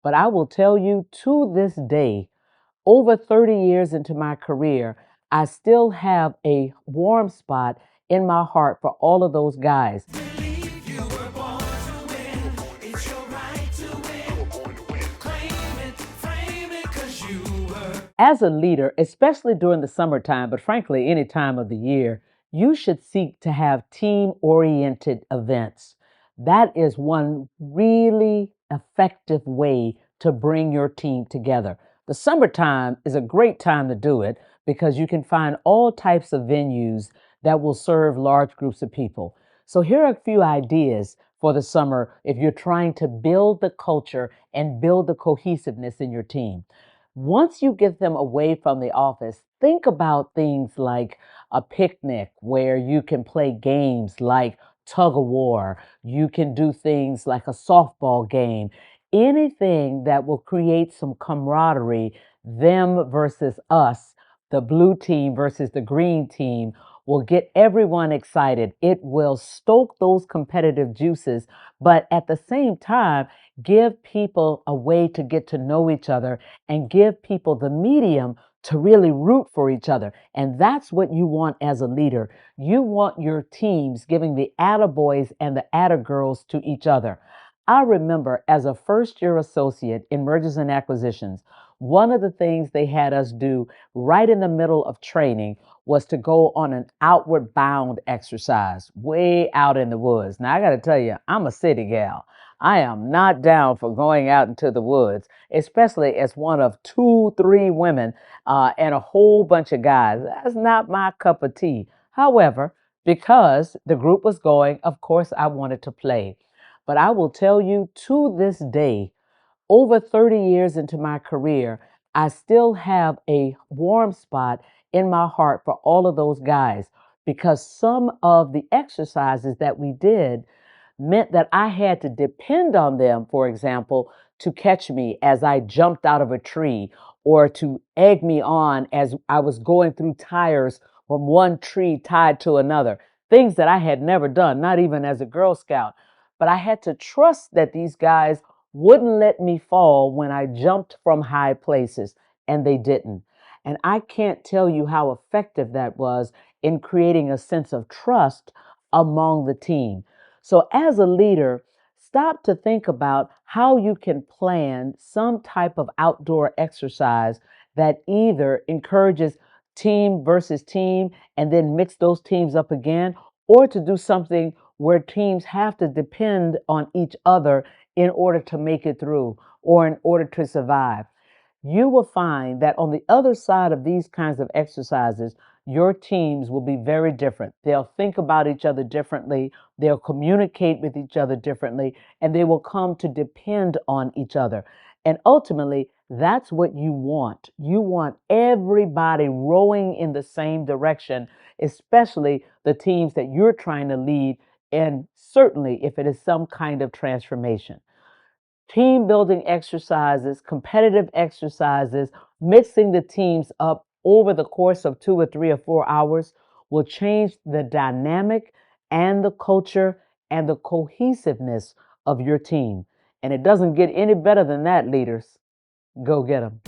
But I will tell you to this day, over 30 years into my career, I still have a warm spot in my heart for all of those guys. Believe you were born to win. It's your right to win. Claim it, frame it, 'cause you were. As a leader, especially during the summertime, but frankly, any time of the year, you should seek to have team oriented events. That is one really effective way to bring your team together. The summertime is a great time to do it because you can find all types of venues that will serve large groups of people. So, here are a few ideas for the summer if you're trying to build the culture and build the cohesiveness in your team. Once you get them away from the office, think about things like a picnic where you can play games like tug of war. You can do things like a softball game, anything that will create some camaraderie, them versus us, the blue team versus the green team. Will get everyone excited. It will stoke those competitive juices, but at the same time, give people a way to get to know each other and give people the medium to really root for each other. And that's what you want as a leader. You want your teams giving the attaboys and the attagirls to each other. I remember as a first year associate in mergers and acquisitions, one of the things they had us do right in the middle of training was to go on an outward bound exercise way out in the woods. Now, I got to tell you, I'm a city gal. I am not down for going out into the woods, especially as one of two, three women and a whole bunch of guys. That's not my cup of tea. However, because the group was going, of course, I wanted to play. But I will tell you to this day, over 30 years into my career, I still have a warm spot in my heart for all of those guys because some of the exercises that we did meant that I had to depend on them, for example, to catch me as I jumped out of a tree or to egg me on as I was going through tires from one tree tied to another. Things that I had never done, not even as a Girl Scout. But I had to trust that these guys wouldn't let me fall when I jumped from high places, and they didn't. And I can't tell you how effective that was in creating a sense of trust among the team. So, as a leader, stop to think about how you can plan some type of outdoor exercise that either encourages team versus team and then mix those teams up again, or to do something where teams have to depend on each other in order to make it through or in order to survive. You will find that on the other side of these kinds of exercises, your teams will be very different. They'll think about each other differently, they'll communicate with each other differently, and they will come to depend on each other. And ultimately, that's what you want. You want everybody rowing in the same direction, especially the teams that you're trying to lead, and certainly if it is some kind of transformation. Team building exercises, competitive exercises, mixing the teams up over the course of 2 or 3 or 4 hours will change the dynamic and the culture and the cohesiveness of your team. And it doesn't get any better than that, leaders. Go get them.